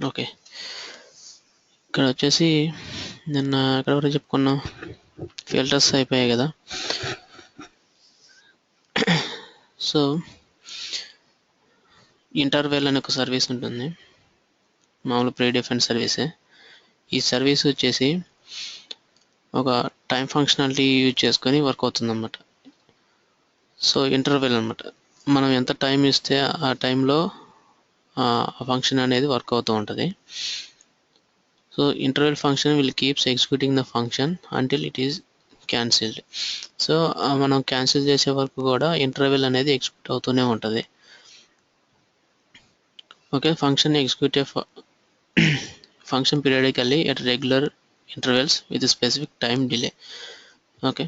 Okay, ఇక్కడ వచ్చేసి నిన్న ఎక్కడ వరకు చెప్పుకున్నాం, ఫిల్టర్స్ అయిపోయాయి కదా. సో ఇంటర్వెల్ అనే ఒక సర్వీస్ ఉంటుంది, మామూలు ప్రీ డిఫైన్డ్ సర్వీసే. ఈ సర్వీస్ వచ్చేసి ఒక టైం ఫంక్షనాలిటీ యూజ్ చేసుకొని వర్క్ అవుతుంది అన్నమాట. సో ఇంటర్వెల్ అనమాట, మనం ఎంత టైం ఇస్తే ఆ టైంలో ఆ ఫంక్షన్ అనేది వర్క్ అవుతూ ఉంటుంది. So interval function will keeps executing the function until it is cancelled. So మనం క్యాన్సిల్ చేసే వరకు కూడా ఇంటర్వెల్ అనేది ఎగ్జిక్యూట్ అవుతూనే ఉంటుంది. Okay, function execute function periodically at regular intervals with specific time delay. Okay,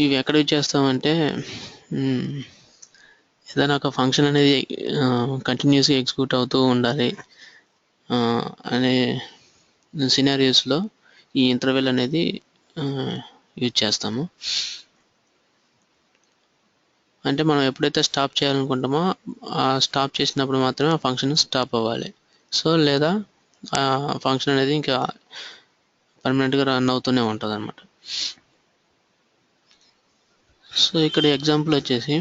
ఇవి ఎక్కడ యూజ్ చేస్తామంటే ఏదైనా ఒక ఫంక్షన్ అనేది కంటిన్యూస్గా ఎగ్జిక్యూట్ అవుతూ ఉండాలి అనే సినారియోస్లో ఈ ఇంటర్వెల్ అనేది యూజ్ చేస్తాము. అంటే మనం ఎప్పుడైతే స్టాప్ చేయాలనుకుంటామో ఆ స్టాప్ చేసినప్పుడు మాత్రమే ఆ ఫంక్షన్ స్టాప్ అవ్వాలి. సో లేదా ఆ ఫంక్షన్ అనేది ఇంకా పర్మనెంట్గా రన్ అవుతూనే ఉంటుంది అన్నమాట. సో ఇక్కడ ఎగ్జాంపుల్ వచ్చేసి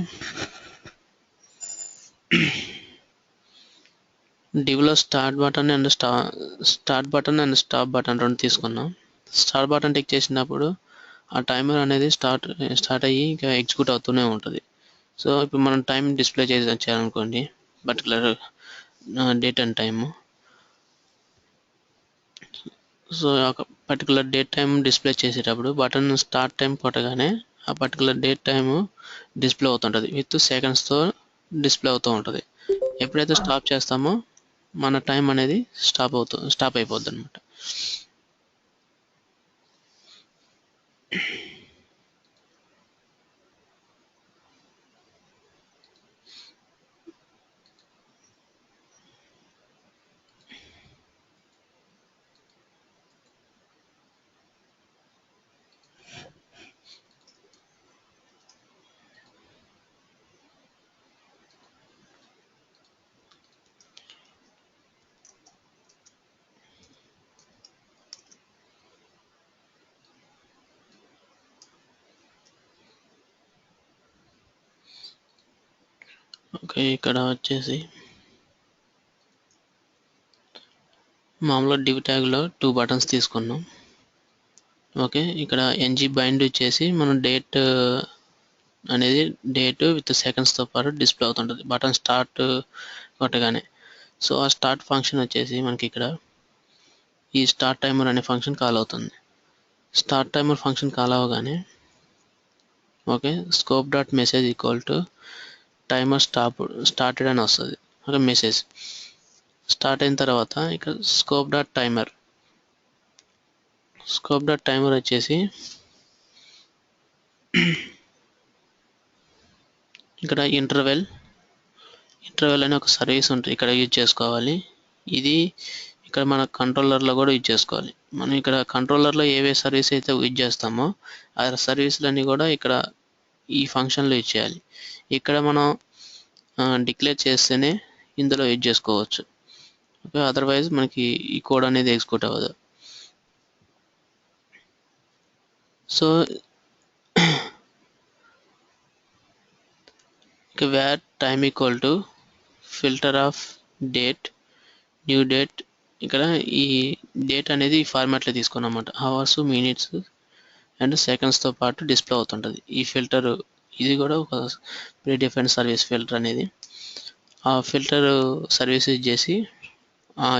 డివ్లో start button and stop button రెండు తీసుకున్నాం. స్టార్ట్ బటన్ టిక్ చేసినప్పుడు ఆ టైమర్ అనేది స్టార్ట్ అయ్యి ఇంకా ఎగ్జిక్యూట్ అవుతూనే ఉంటుంది. సో ఇప్పుడు మనం టైం డిస్ప్లే చేయాలనుకోండి, particular date and time. So ఒక పర్టికులర్ డేట్ టైం డిస్ప్లే చేసేటప్పుడు బటన్ స్టార్ట్ టైం కొట్టగానే ఆ పర్టికులర్ డేట్ టైము డిస్ప్లే అవుతుంటుంది, విత్ సెకండ్స్తో డిస్ప్లే అవుతూ ఉంటుంది. ఎప్పుడైతే స్టాప్ చేస్తామో మన టైం అనేది స్టాప్ అయిపోద్ది అనమాట. ఓకే, ఇక్కడ వచ్చేసి మామూలుగా డివ్ ట్యాగ్లో 2 బటన్స్ తీసుకున్నాం. ఓకే, ఇక్కడ ఎన్జీ బైండ్ వచ్చేసి మనం డేట్ విత్ సెకండ్స్తో పాటు డిస్ప్లే అవుతుంటుంది బటన్ స్టార్ట్ కొట్టగానే. సో ఆ స్టార్ట్ ఫంక్షన్ వచ్చేసి మనకి ఇక్కడ ఈ స్టార్ట్ టైమర్ అనే ఫంక్షన్ కాల్ అవుతుంది. స్టార్ట్ టైమర్ ఫంక్షన్ కాల్ అవ్వగానే okay, scope dot message equal to timer started అని వస్తుంది. ఓకే, మెసేజ్ స్టార్ట్ అయిన తర్వాత ఇక్కడ స్కోప్ డాట్ టైమర్ వచ్చేసి ఇక్కడ ఇంటర్వెల్ అనే ఒక సర్వీస్ ఉంటుంది, ఇక్కడ యూజ్ చేసుకోవాలి. ఇది ఇక్కడ మన కంట్రోలర్లో కూడా యూజ్ చేసుకోవాలి. మనం ఇక్కడ కంట్రోలర్లో ఏవే సర్వీస్ అయితే యూజ్ చేస్తామో ఆ సర్వీసులన్నీ కూడా ఇక్కడ ఈ ఫంక్షన్లో యూజ్ చేయాలి. ఇక్కడ మనం డిక్లేర్ చేస్తేనే ఇందులో యూజ్ చేసుకోవచ్చు. ఓకే, అదర్వైజ్ మనకి ఈ కోడ్ అనేది ఎగ్జిక్యూట్ అవ్వదు. సో ఇక where time equal to filter of date new date. ఇక్కడ ఈ డేట్ అనేది ఈ ఫార్మాట్లో తీసుకున్నమాట, అవర్స్, మినిట్స్ అండ్ సెకండ్స్తో పాటు డిస్ప్లే అవుతుంటుంది. ఈ ఫిల్టర్ ఇది కూడా ఒక ప్రీ డిఫైన్డ్ సర్వీస్ ఫిల్టర్ అనేది. ఆ ఫిల్టర్ సర్వీస్ యూజ్ చేసి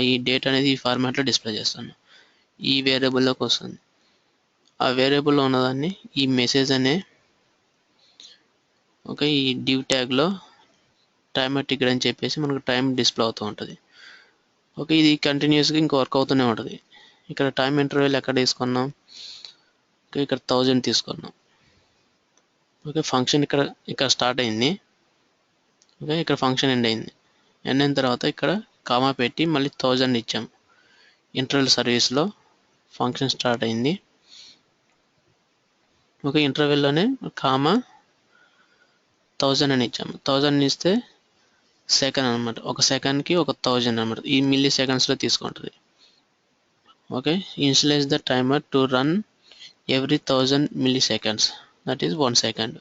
ఈ డేట్ అనేది ఈ ఫార్మాట్లో డిస్ప్లే చేస్తాను, ఈ వేరియబుల్లోకి వస్తుంది. ఆ వేరియబుల్లో ఉన్నదాన్ని ఈ మెసేజ్ అనే ఓకే ఈ డివ్ ట్యాగ్లో టైమర్ టికెట్ అని చెప్పేసి మనకు టైం డిస్ప్లే అవుతూ ఉంటుంది. ఓకే, ఇది కంటిన్యూస్గా ఇంకా వర్క్ అవుతూనే ఉంటుంది. ఇక్కడ టైం ఇంటర్వెల్ ఎక్కడ తీసుకున్నాం, ఇక్కడ 1000 తీసుకున్నాం. ఓకే, ఫంక్షన్ ఇక్కడ స్టార్ట్ అయింది. ఓకే, ఇక్కడ ఫంక్షన్ ఎండ్ అయింది. ఎండ్ అయిన తర్వాత ఇక్కడ కామా పెట్టి మళ్ళీ 1000 ఇచ్చాం. ఇంటర్వెల్ సర్వీస్లో ఫంక్షన్ స్టార్ట్ అయింది. ఓకే, ఇంటర్వెల్లోనే కామా 1000 అని ఇచ్చాము. 1000 ఇస్తే సెకండ్ అనమాట. ఒక సెకండ్కి 1000 అనమాట. ఈ మిల్లీ సెకండ్స్లో తీసుకుంటుంది. Okay, initialise the timer to run every 1000 milli seconds, that is 1 second.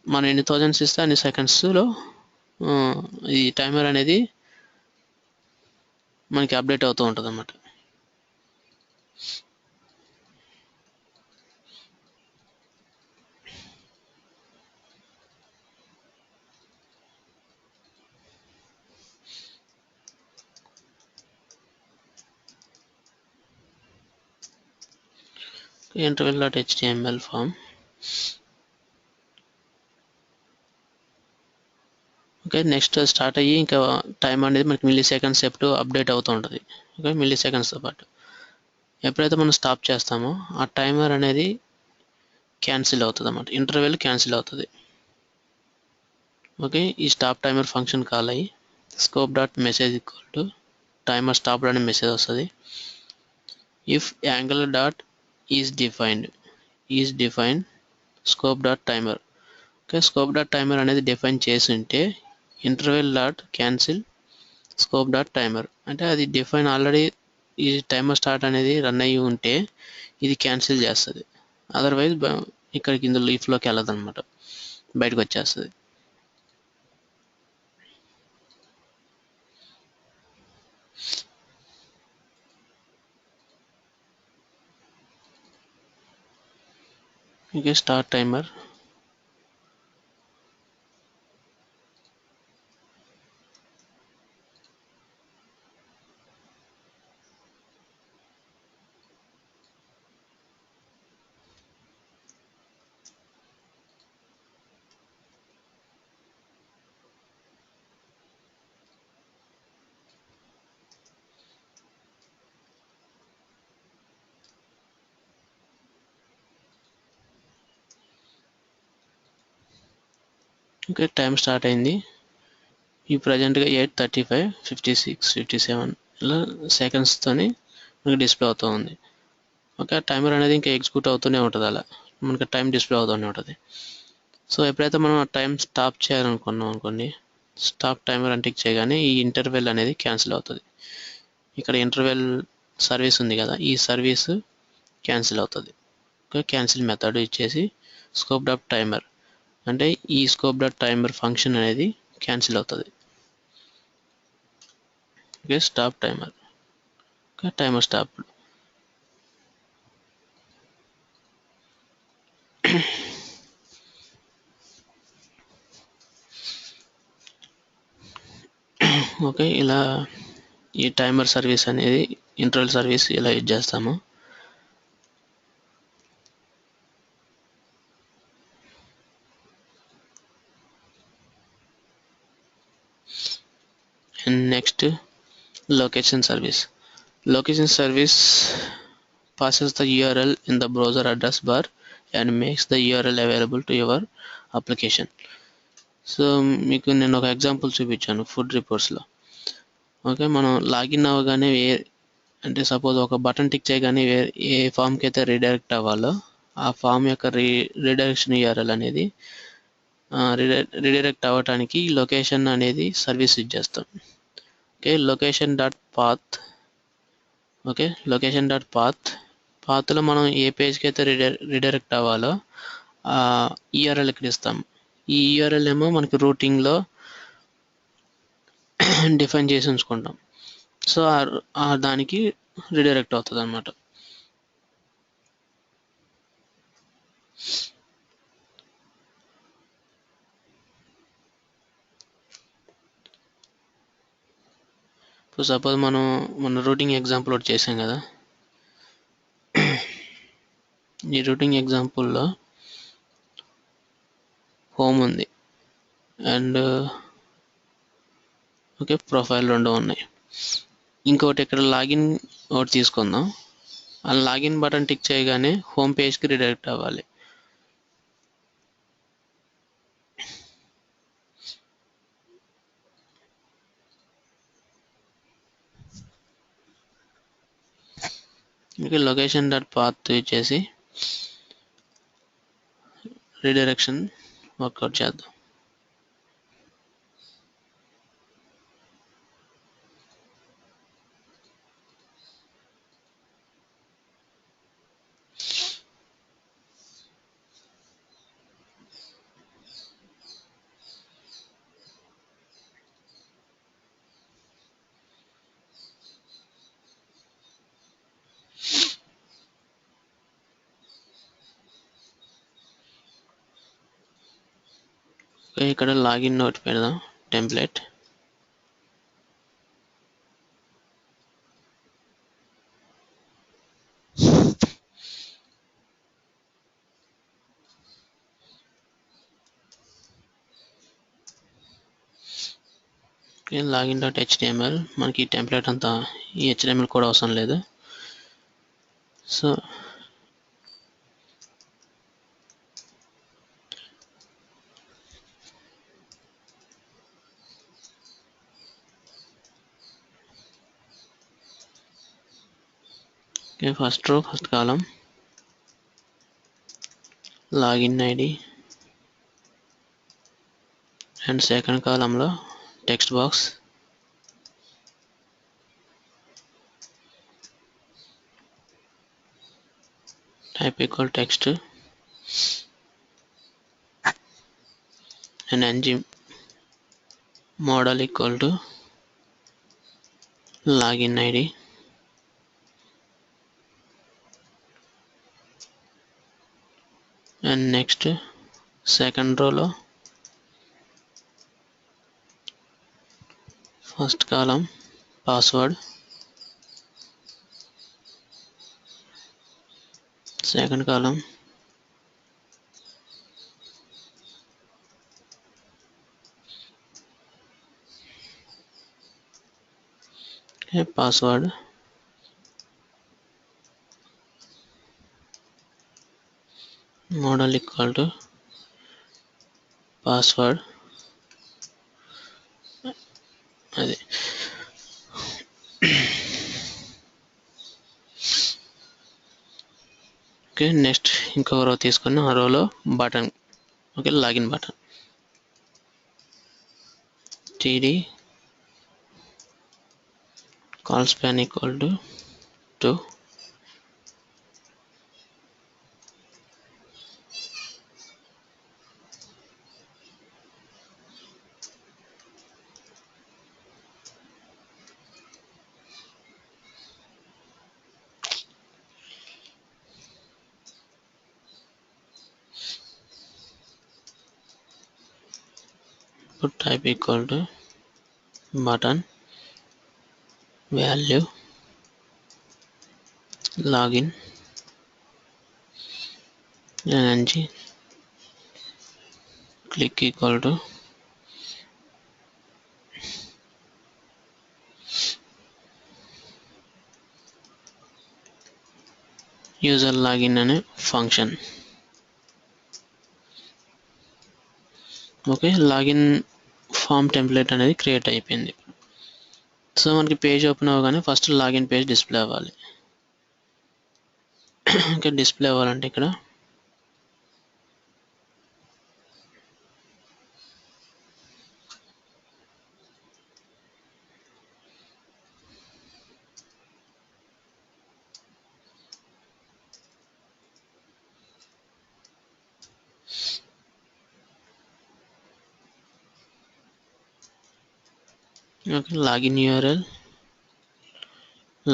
మనం ఎన్ని థౌజండ్స్ ఇస్తే అన్ని సెకండ్స్లో ఈ టైమర్ అనేది మనకి అప్డేట్ అవుతూ ఉంటుంది అన్నమాట. interval.html form. Okay, next start అయ్యి ఇంకా టైం అనేది మనకి మిల్లీ సెకండ్స్ ఎప్పుడు అప్డేట్ అవుతూ ఉంటుంది. ఓకే, మిల్లీ సెకండ్స్తో పాటు ఎప్పుడైతే మనం స్టాప్ చేస్తామో ఆ టైమర్ అనేది క్యాన్సిల్ అవుతుంది అన్నమాట. ఇంటర్వెల్ క్యాన్సిల్ అవుతుంది. ఓకే, ఈ స్టాప్ టైమర్ ఫంక్షన్ కాల్ అయ్యి scope dot message equal to timer stop అనే మెసేజ్ వస్తుంది. If angle dot is defined scope dot timer. Okay, scope dot timer అనేది డిఫైన్ చేసి ఉంటే interval dot cancel scope dot timer అంటే అది define already ఈ timer start అనేది run అయ్యి ఉంటే ఇది క్యాన్సిల్ చేస్తుంది. అదర్వైజ్ ఇక్కడికి ఇందులో లీఫ్లోకి వెళ్ళదు అనమాట, బయటకు వచ్చేస్తుంది. Okay, start timer. Okay, time start అయింది. ఈ ప్రజెంట్గా 8:35, 56, 57 ఇలా సెకండ్స్తోని మనకి డిస్ప్లే అవుతూ ఉంది. ఓకే, టైమర్ అనేది ఇంకా ఎగ్జిక్యూట్ అవుతూనే ఉంటుంది, అలా మనకి టైం డిస్ప్లే అవుతూనే ఉంటుంది. సో ఎప్పుడైతే మనం టైం స్టాప్ చేయాలనుకున్నాం అనుకోండి, స్టాప్ టైమర్ అంటే చేయగానే ఈ ఇంటర్వెల్ అనేది క్యాన్సిల్ అవుతుంది. ఇక్కడ ఇంటర్వెల్ సర్వీస్ ఉంది కదా, ఈ సర్వీస్ క్యాన్సిల్ అవుతుంది. ఓకే, క్యాన్సిల్ మెథడ్ ఇచ్చేసి స్కోప్ డాట్ టైమర్ అంటే ఈ స్కోప్ డాట్ టైమర్ ఫంక్షన్ అనేది క్యాన్సిల్ అవుతుంది. Okay, stop timer. Okay, timer stop. Okay, ఇలా ఈ టైమర్ సర్వీస్ అనేది ఇంటర్వెల్ సర్వీస్ ఇలా యూజ్ చేస్తాము. And next location service. Location service passes the URL in the browser address bar and makes the URL available to your application. So మీకు నేను ఒక example చూపించాను food రిపోర్ట్స్లో. Okay, మనం login అవ్వగానే అంటే సపోజ్ ఒక బటన్ టిక్ చేయగానే ఏ ఫామ్కి అయితే రీడైరెక్ట్ అవ్వాలో ఆ ఫామ్ యొక్క రీడైరెక్షన్ URL అనేది రీడైరెక్ట్ అవ్వటానికి లొకేషన్ అనేది సర్వీస్ యూజ్ చేస్తాం. Okay, location dot path. Okay, location dot పాత్లో మనం ఏ పేజ్కి అయితే రీడైరెక్ట్ అవ్వాలో ఆ URL ఇక్కడ ఇస్తాం. ఈ URL ఏమో మనకి రూటింగ్లో డిఫైన్ చేసి ఉంచుకుంటాం. సో దానికి రీడైరెక్ట్ అవుతుంది అనమాట. ఇప్పుడు సపోజ్ మన రూటింగ్ ఎగ్జాంపుల్ ఒకటి చేసాం కదా, ఈ రూటింగ్ ఎగ్జాంపుల్లో హోమ్ ఉంది అండ్ ఓకే ప్రొఫైల్ 2 ఉన్నాయి. ఇంకోటి ఇక్కడ లాగిన్ ఒకటి తీసుకుందాం. ఆ లాగిన్ బటన్ టిక్ చేయగానే హోమ్ పేజ్కి రీడైరెక్ట్ అవ్వాలి. ఓకే, లొకేషన్ డాట్ పాత్ ఇచ్చేసి రీడైరెక్షన్ వర్కౌట్ చేద్దాం. ఓకే, ఇక్కడ లాగిన్ నోట్ పెడదాం, టెంప్లెట్. login.html మనకి టెంప్లెట్ అంతా ఈ HTML కూడా అవసరం లేదు. So first row, first column login ID and second కాలంలో text box, type equal text and ng model equal to login id and next second row లో first column password, second column password, model equal to password. అది okay, next ఇంకొక రో తీసుకొని ఆ రోలో button, okay, login button td call span equal to 2. Put type equal to button value login and click equal to user login అనే function. Okay, login form template అనేది create అయిపోయింది. So మనకి page open అవ్వగానే first login page display అవ్వాలి. Okay, display అవ్వాలంటే ఇక్కడ okay, login URL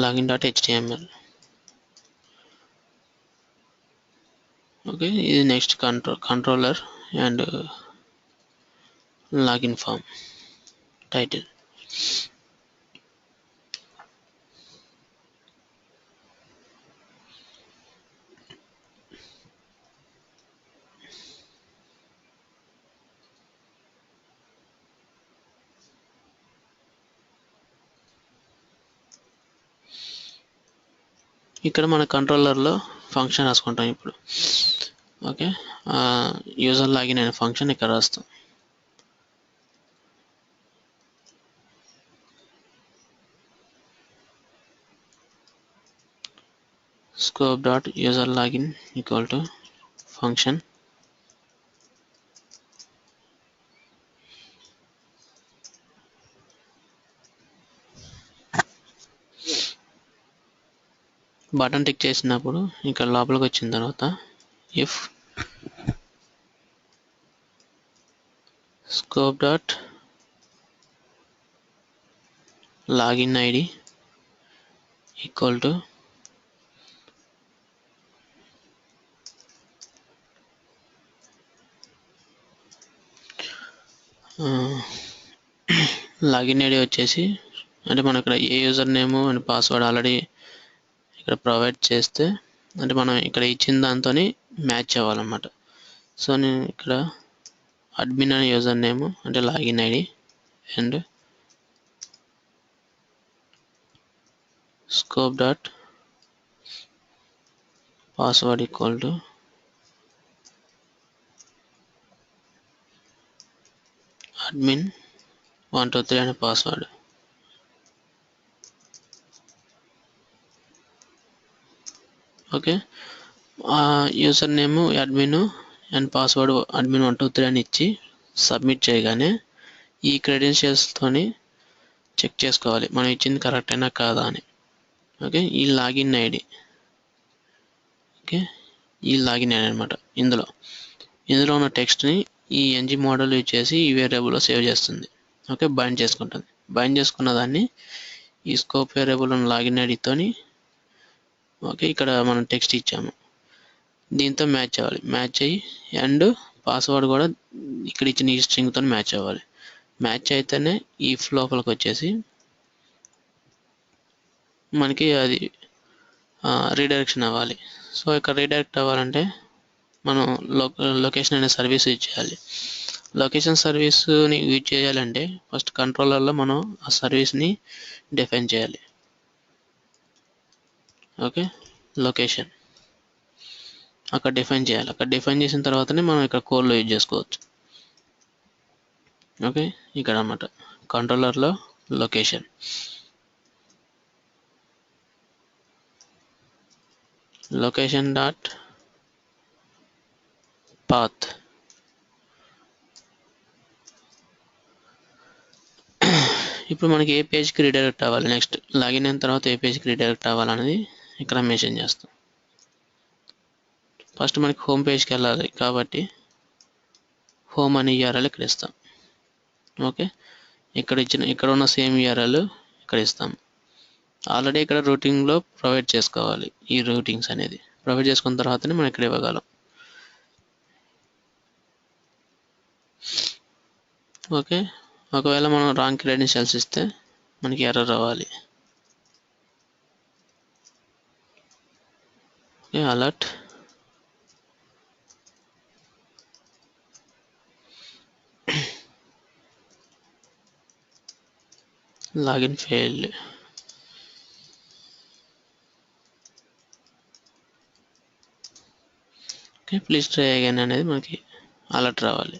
login.html. Okay, ఇది next controller and login form title. ఇక్కడ మన కంట్రోలర్లో ఫంక్షన్ రాసుకుంటాం ఇప్పుడు. ఓకే, యూజర్ లాగిన్ అనే ఫంక్షన్ ఇక్కడ రాస్తాం. scope dot user login equal to function button tick చేసినప్పుడు ఇక్కడ లోపలికి వచ్చిన తర్వాత if scope dot login id equal to login ID వచ్చేసి అంటే మనం ఇక్కడ ఏ user name and password already ఇక్కడ ప్రొవైడ్ చేస్తే అంటే మనం ఇక్కడ ఇచ్చిన దాంతో మ్యాచ్ అవ్వాలన్నమాట. సో నేను ఇక్కడ అడ్మిన్ అనే యూజర్ నేమ్ అంటే login ID and scope dot password equal to admin 123 అనే password. Okay, user name admin and password admin 123 అని ఇచ్చి సబ్మిట్ చేయగానే ఈ క్రెడెన్షియల్స్తోని చెక్ చేసుకోవాలి మనం ఇచ్చింది కరెక్ట్ అయినా కాదా అని. ఓకే, ఈ లాగిన్ ఐడి ఓకే ఈ లాగిన్ ఐడి అనమాట. ఇందులో ఉన్న టెక్స్ట్ని ఈ ng మోడల్ యూజ్ చేసి ఈ వేరియబుల్లో సేవ్ చేస్తుంది. ఓకే, బైండ్ చేసుకుంటుంది. బైండ్ చేసుకున్న దాన్ని ఈ స్కోప్ వేరియబుల్ ఉన్న లాగిన్ ఐడితోని ఓకే ఇక్కడ మనం టెక్స్ట్ ఇచ్చాము దీంతో మ్యాచ్ అవ్వాలి. మ్యాచ్ అయ్యి అండ్ పాస్వర్డ్ కూడా ఇక్కడ ఇచ్చిన ఈ స్ట్రింగ్తో మ్యాచ్ అవ్వాలి. మ్యాచ్ అయితేనే ఈ లోపలికి వచ్చేసి మనకి అది రీడైరెక్షన్ అవ్వాలి. సో ఇక్కడ రీడైరెక్ట్ అవ్వాలంటే మనం లొకేషన్ అనే సర్వీస్ యూజ్ చేయాలి. లొకేషన్ సర్వీస్ని యూజ్ చేయాలంటే ఫస్ట్ కంట్రోలర్లో మనం ఆ సర్వీస్ని డిఫైన్ చేయాలి. ఓకే, లొకేషన్ అక్కడ డిఫైన్ చేయాలి. అక్కడ డిఫైన్ చేసిన తర్వాతనే మనం ఇక్కడ కోడ్లో యూజ్ చేసుకోవచ్చు. ఓకే, ఇక్కడ అన్నమాట కంట్రోలర్లో లొకేషన్ లొకేషన్ డాట్ పాత్ ఇప్పుడు మనకి ఏ పేజ్కి రీడైరెక్ట్ అవ్వాలి, నెక్స్ట్ లాగిన్ అయిన తర్వాత ఏ పేజ్కి రీడైరెక్ట్ అవ్వాలనేది ఇక్కడ మెన్షన్ చేస్తాం. ఫస్ట్ మనకి హోమ్ పేజ్కి వెళ్ళాలి కాబట్టి హోమ్ అనే URL ఇక్కడ ఇస్తాం. ఓకే, ఇక్కడ ఉన్న సేమ్ URL ఇక్కడ ఇస్తాం. ఆల్రెడీ ఇక్కడ రూటింగ్లో ప్రొవైడ్ చేసుకోవాలి. ఈ రూటింగ్స్ అనేది ప్రొవైడ్ చేసుకున్న తర్వాతనే మనం ఇక్కడ ఇవ్వగలం. ఓకే, ఒకవేళ మనం రాంగ్ క్రెడెన్షియల్స్ ఇస్తే మనకి ఎర్రర్ రావాలి. Okay, alert login failed. Okay, please try again అనేది మనకి అలర్ట్ రావాలి.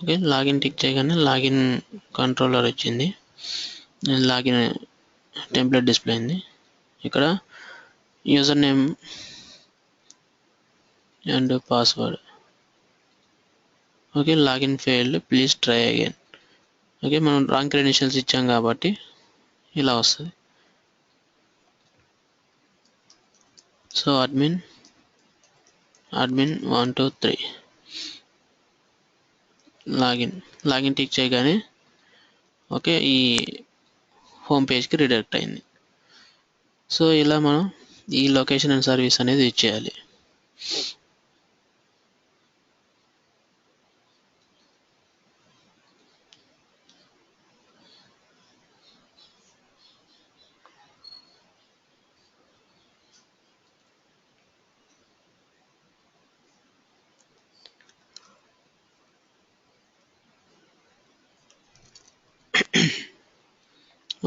ఓకే, లాగిన్ టిక్ చేయగానే లాగిన్ కంట్రోలర్ వచ్చింది. లాగిన్ టెంప్లెట్ డిస్ప్లే అయింది. ఇక్కడ user name and password. Okay, login failed, please try again. Okay, మనం రాంగ్ క్రెడెన్షియల్స్ ఇచ్చాం కాబట్టి ఇలా వస్తుంది. సో admin 123 లాగిన్ టిక్ చేయగానే ఓకే ఈ హోమ్ పేజ్కి రీడైరెక్ట్ అయింది. సో ఇలా మనం ఈ లొకేషన్ అండ్ సర్వీస్ అనేది యూజ్ చేయాలి.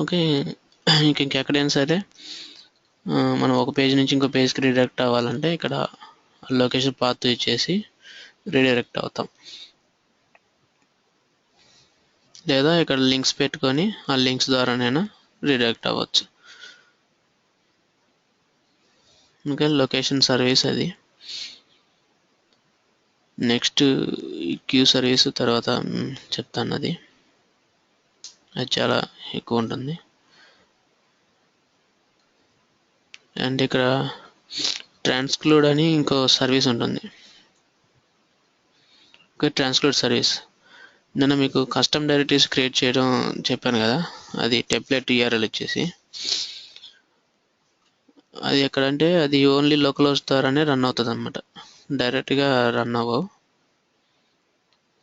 ఓకే, ఇంకెక్కడైనా సరే మనం ఒక పేజ్ నుంచి ఇంకో పేజ్కి రీడైరెక్ట్ అవ్వాలంటే ఇక్కడ లొకేషన్ పాత్ ఇచ్చేసి రీడైరెక్ట్ అవుతాం, లేదా ఇక్కడ లింక్స్ పెట్టుకొని ఆ లింక్స్ ద్వారానైనా రీడైరెక్ట్ అవ్వచ్చు. ఇంకా లొకేషన్ సర్వీస్ అది. నెక్స్ట్ క్యూ సర్వీస్ తర్వాత చెప్తాను, అది చాలా ఎక్కువ ఉంటుంది. అండ్ ఇక్కడ ట్రాన్స్క్లూడ్ అని ఇంకో సర్వీస్ ఉంటుంది. ఓకే, ట్రాన్స్క్లూడ్ సర్వీస్ నిన్న మీకు కస్టమ్ డైరెక్టరీస్ క్రియేట్ చేయడం చెప్పాను కదా, అది టెంప్లెట్ యూఆర్ఎల్ ఇచ్చేసి, అది ఎక్కడంటే అది ఓన్లీ లోకల్ హోస్ట్ ద్వారానే రన్ అవుతుంది అనమాట, డైరెక్ట్గా రన్ అవ్వవు.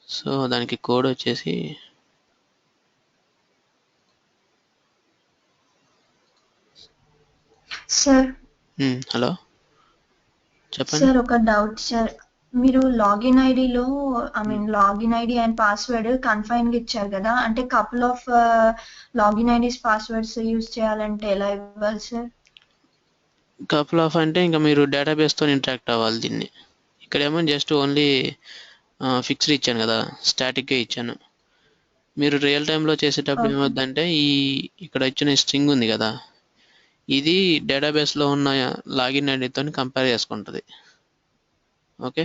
సో దానికి కోడ్ వచ్చేసి సార్ హలో చెప్పండి. సార్ ఒక డౌట్ సార్, మీరు లాగిన్ ఐడిలో లాగిన్ ఐడి అండ్ పాస్వర్డ్ కన్ఫైన్గా ఇచ్చారు కదా, అంటే couple of login IDs passwords use చేయాలంటే ఎలా ఇవ్వాలి సార్? కపుల్ ఆఫ్ అంటే ఇంకా మీరు డేటాబేస్తో ఇంటరాక్ట్ అవ్వాలి దీన్ని. ఇక్కడేమో జస్ట్ ఓన్లీ ఫిక్స్డ్ ఇచ్చాను కదా, స్టాటిక్గా ఇచ్చాను. మీరు రియల్ టైంలో చేసేటప్పుడు ఏమవుతుందంటే ఇక్కడ ఇచ్చిన స్ట్రింగ్ ఉంది కదా, ఇది డేటాబేస్లో ఉన్న లాగిన్ ఐడితో కంపేర్ చేసుకుంటుంది. ఓకే,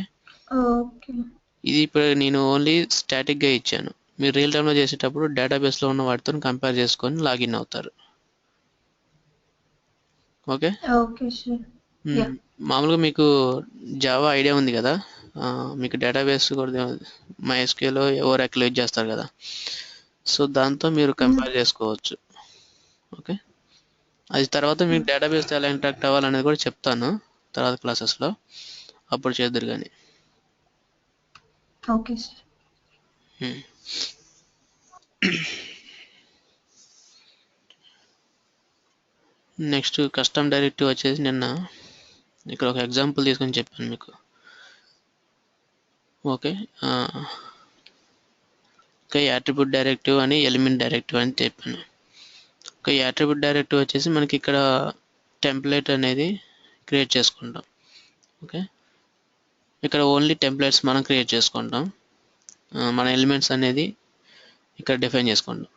ఇది ఇప్పుడు నేను ఓన్లీ స్టాటిక్గా ఇచ్చాను. మీరు రియల్ టైంలో చేసేటప్పుడు డేటాబేస్లో ఉన్న వాటితో కంపేర్ చేసుకొని లాగిన్ అవుతారు. ఓకే, మామూలుగా మీకు జావా ఐడియా ఉంది కదా, మీకు డేటాబేస్ కూడా MySQL ఓరాకిల్ యూజ్ చేస్తారు కదా, సో దాంతో మీరు కంపేర్ చేసుకోవచ్చు. ఓకే, అది తర్వాత మీకు డేటాబేస్ ఎలా ఇంటరాక్ట్ అవ్వాలనేది కూడా చెప్తాను తర్వాత క్లాసెస్లో, అప్పుడు చేద్దరు కానీ. Okay sir. Next custom directive వచ్చేసి నిన్న ఇక్కడ ఒక ఎగ్జాంపుల్ తీసుకొని చెప్పాను మీకు. ఓకే, ఒక యాట్రిబ్యూట్ డైరెక్టివ్ అని ఎలిమెంట్ డైరెక్టివ్ అని చెప్పాను. ఒక యాట్రిబ్యూట్ డైరెక్టివ్ వచ్చేసి మనకి ఇక్కడ టెంప్లెట్ అనేది క్రియేట్ చేసుకుంటాం. ఓకే, ఇక్కడ ఓన్లీ టెంప్లెట్స్ మనం క్రియేట్ చేసుకుంటాం, మన ఎలిమెంట్స్ అనేది ఇక్కడ డిఫైన్ చేసుకుంటాం.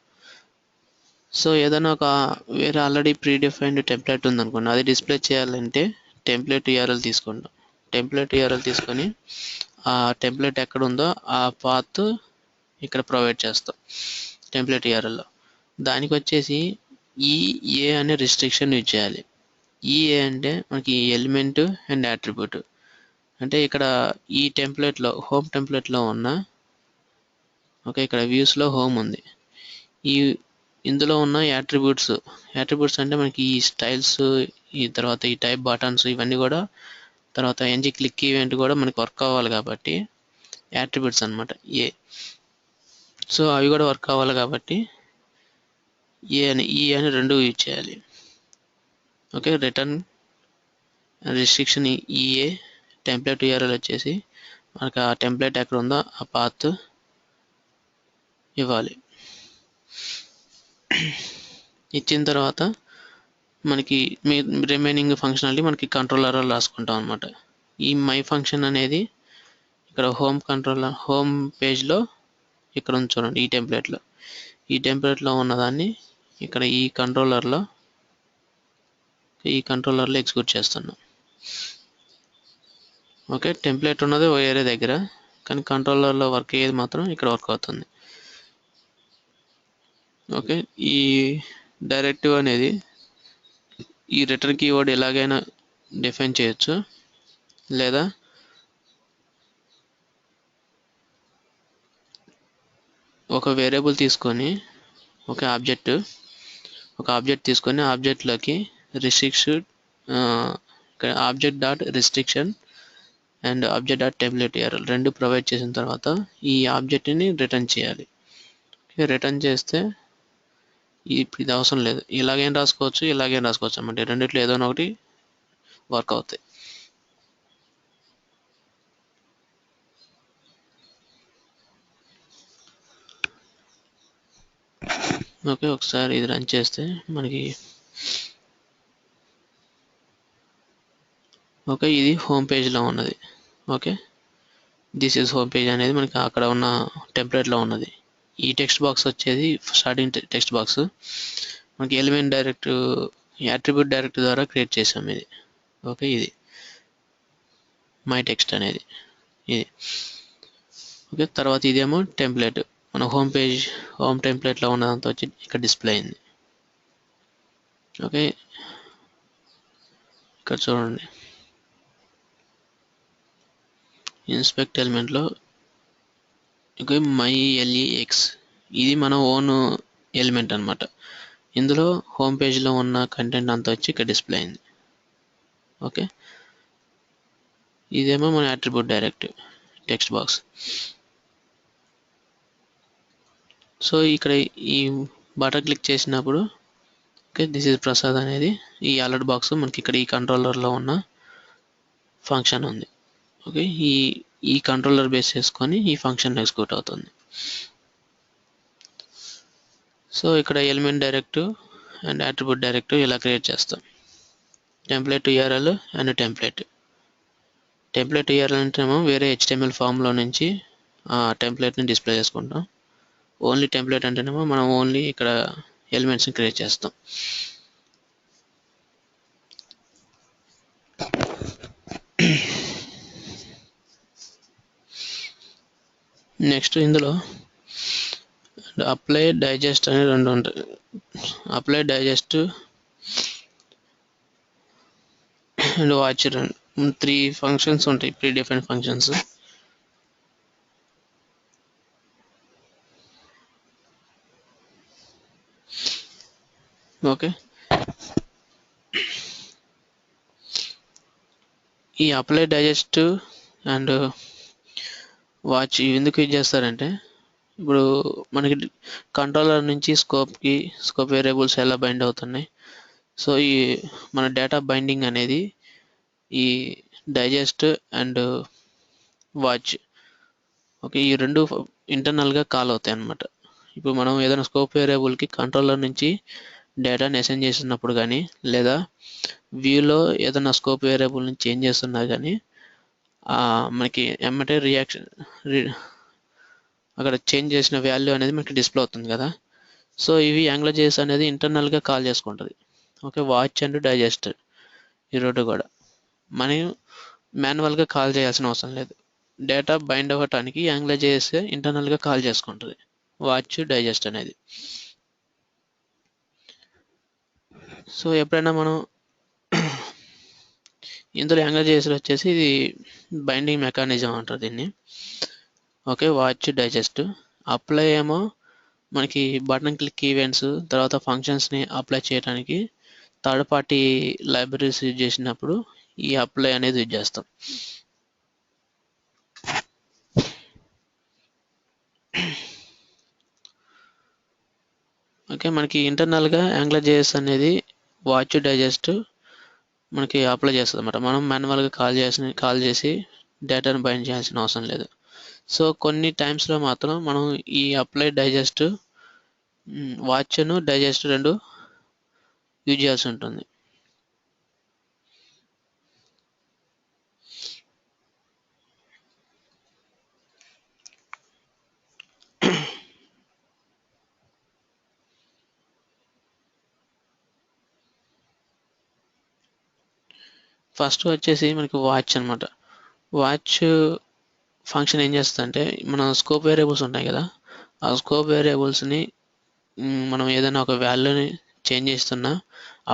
సో ఏదైనా ఒక వేరే ఆల్రెడీ ప్రీ డిఫైన్డ్ టెంప్లెట్ ఉందనుకోండి, అది డిస్ప్లే చేయాలంటే టెంప్లెట్ యూఆర్ఎల్ తీసుకుంటాం. టెంప్లెట్ యూఆర్ఎల్ తీసుకొని ఆ టెంప్లెట్ ఎక్కడ ఉందో ఆ పాత్ ఇక్కడ ప్రొవైడ్ చేస్తాం టెంప్లెట్ యూఆర్ఎల్లో. దానికి వచ్చేసి ఈఏ అనే రిస్ట్రిక్షన్ యూజ్ చేయాలి. ఈఏ అంటే మనకి ఎలిమెంట్ అండ్ యాట్రిబ్యూట్. అంటే ఇక్కడ ఈ టెంప్లెట్లో హోమ్ టెంప్లెట్లో ఉన్న, ఓకే ఇక్కడ వ్యూస్లో హోమ్ ఉంది, ఇందులో ఉన్న యాట్రిబ్యూట్స్ అంటే మనకి ఈ స్టైల్స్, ఈ తర్వాత ఈ టైప్ బటన్స్, ఇవన్నీ కూడా తర్వాత ఎన్జీ క్లిక్ ఈవెంట్ కూడా మనకి వర్క్ అవ్వాలి కాబట్టి యాట్రిబ్యూట్స్ అనమాట ఏ. సో అవి కూడా వర్క్ అవ్వాలి కాబట్టి ఈ అని రెండు యూజ్ చేయాలి. Okay, return restriction EA template URL వచ్చేసి మనకి ఆ టెంప్లెట్ ఎక్కడ ఉందో ఆ పాత్ ఇవ్వాలి. ఇచ్చిన తర్వాత మనకి రిమైనింగ్ ఫంక్షనాలిటీ మనకి కంట్రోలర్లో రాసుకుంటాం అనమాట. ఈ మై ఫంక్షన్ అనేది ఇక్కడ హోమ్ పేజ్లో ఇక్కడ ఉంది చూడండి, ఈ టెంప్లెట్లో ఉన్నదాన్ని ఇక్కడ ఈ కంట్రోలర్లో ఎగ్జిక్యూట్ చేస్తున్నాం. ఓకే, టెంప్లెట్ ఉన్నది వేరే దగ్గర, కానీ కంట్రోలర్లో వర్క్ అయ్యేది మాత్రం ఇక్కడ వర్క్ అవుతుంది. ఓకే, ఈ డైరెక్టివ్ అనేది ఈ రిటర్న్ కీవర్డ్ ఎలాగైనా డిఫైన్ చేయొచ్చు, లేదా ఒక వేరియబుల్ తీసుకొని ఒక ఆబ్జెక్ట్ తీసుకొని ఆబ్జెక్ట్లోకి రిస్ట్రిక్షన్ ఇక్కడ object dot restriction and object dot template URL రెండు ప్రొవైడ్ చేసిన తర్వాత ఈ ఆబ్జెక్ట్ని రిటర్న్ చేయాలి. రిటర్న్ చేస్తే ఇప్పుడు ఇది అవసరం లేదు, ఇలాగేం రాసుకోవచ్చు అన్నమాట, రెండిట్లో ఏదో ఒకటి వర్క్ అవుతాయి. ఓకే, ఒకసారి ఇది రన్ చేస్తే మనకి ఓకే ఇది హోమ్ పేజ్లో ఉన్నది. Okay, this is home page అనేది మనకి అక్కడ ఉన్న టెంప్లెట్లో ఉన్నది. ఈ టెక్స్ట్ బాక్స్ వచ్చేది స్టార్టింగ్ టెక్స్ట్ బాక్స్ మనకి ఎలిమెంట్ డైరెక్ట్ యాట్రిబ్యూట్ డైరెక్ట్ ద్వారా క్రియేట్ చేసాం ఇది. ఓకే, ఇది మై టెక్స్ట్ అనేది ఇది. ఓకే, తర్వాత ఇదేమో టెంప్లెట్ మన హోమ్ టెంప్లెట్లో ఉన్నదంతా వచ్చి ఇక్కడ డిస్ప్లే అయింది. ఓకే, ఇక్కడ చూడండి ఇన్స్పెక్ట్ ఎలిమెంట్లో ఓకే మై ఎల్ఈఎక్స్ ఇది మన ఓన్ ఎలిమెంట్ అనమాట. ఇందులో హోమ్ పేజ్లో ఉన్న కంటెంట్ అంతా వచ్చి ఇక్కడ డిస్ప్లే అయింది. ఓకే, ఇదేమో మన attribute direct text box. So ఇక్కడ ఈ బటన్ క్లిక్ చేసినప్పుడు ఓకే దిస్ ఇస్ ప్రసాద్ అనేది ఈ అలర్ట్ బాక్స్ మనకి ఇక్కడ ఈ కంట్రోలర్లో ఉన్న ఫంక్షన్ ఉంది. ఓకే, ఈ కంట్రోలర్ బేస్ చేసుకొని ఈ ఫంక్షన్ ఎగ్జిక్యూట్ అవుతుంది. సో ఇక్కడ element direct and attribute direct ఇలా క్రియేట్ చేస్తాం. Template URL and template URL అంటేమో వేరే HTML ఫామ్లో నుంచి ఆ టెంప్లెట్ని డిస్ప్లే చేసుకుంటాం. ఓన్లీ టెంప్లెట్ అంటేనేమో మనం ఓన్లీ ఇక్కడ ఎలిమెంట్స్ని క్రియేట్ చేస్తాం. నెక్స్ట్ ఇందులో అప్లై డైజెస్ట్ అని రెండు ఉంటాయి. Apply digest and watch 3 functions ఉంటాయి, ప్రీ డిఫైన్డ్ ఫంక్షన్స్. ఓకే, ఈ అప్లై డైజెస్ట్ అండ్ వాచ్ ఇవి ఎందుకు యూజ్ చేస్తారంటే ఇప్పుడు మనకి కంట్రోలర్ నుంచి స్కోప్ వేరియబుల్స్ ఎలా బైండ్ అవుతున్నాయి. సో ఈ మన డేటా బైండింగ్ అనేది ఈ డైజెస్ట్ అండ్ వాచ్ ఓకే ఈ రెండు ఇంటర్నల్గా కాల్ అవుతాయి అన్నమాట. ఇప్పుడు మనం ఏదైనా స్కోప్ వేరియబుల్కి కంట్రోలర్ నుంచి డేటాని అసైన్ చేసినప్పుడు కానీ లేదా వ్యూలో ఏదైనా స్కోప్ వేరియబుల్ని చేంజ్ చేస్తున్నా కానీ మనకి ఎమ్మటే అక్కడ చేంజ్ చేసిన వాల్యూ అనేది మనకి డిస్ప్లే అవుతుంది కదా. సో ఇవి AngularJS అనేది ఇంటర్నల్గా కాల్ చేసుకుంటుంది. ఓకే, వాచ్ అండ్ డైజెస్ట్ ఈ రెండు కూడా మనం మాన్యువల్గా కాల్ చేయాల్సిన అవసరం లేదు. డేటా బైండ్ అవ్వటానికి AngularJS ఇంటర్నల్గా కాల్ చేసుకుంటుంది వాచ్ డైజెస్ట్ అనేది. సో ఎప్పుడైనా మనం ఇందులో AngularJS వచ్చేసి ఇది బైండింగ్ మెకానిజం అంటారు దీన్ని. Okay, watch digest. అప్లై ఏమో మనకి బటన్ క్లిక్ ఈవెంట్స్ తర్వాత ఫంక్షన్స్ని అప్లై చేయడానికి థర్డ్ పార్టీ లైబ్రరీస్ యూజ్ చేసినప్పుడు ఈ అప్లై అనేది యూజ్ చేస్తాం. ఓకే, మనకి ఇంటర్నల్గా AngularJS అనేది వాచ్ డైజెస్ట్ మనకి అప్లై చేస్తుంది అన్నమాట. మనం మాన్యువల్గా కాల్ చేసి డేటాను బైండ్ చేయాల్సిన అవసరం లేదు. సో కొన్ని టైమ్స్లో మాత్రం మనం ఈ అప్లై డైజెస్ట్ వాచ్ను డైజెస్ట్ రెండు యూజ్ చేయాల్సి ఉంటుంది. ఫస్ట్ వచ్చేసి మనకి వాచ్ అనమాట. వాచ్ ఫంక్షన్ ఏం చేస్తుందంటే మన స్కోప్ వేరియబుల్స్ ఉంటాయి కదా, ఆ స్కోప్ వేరియబుల్స్ని మనం ఏదైనా ఒక వాల్యూని చేంజ్ చేస్తున్నా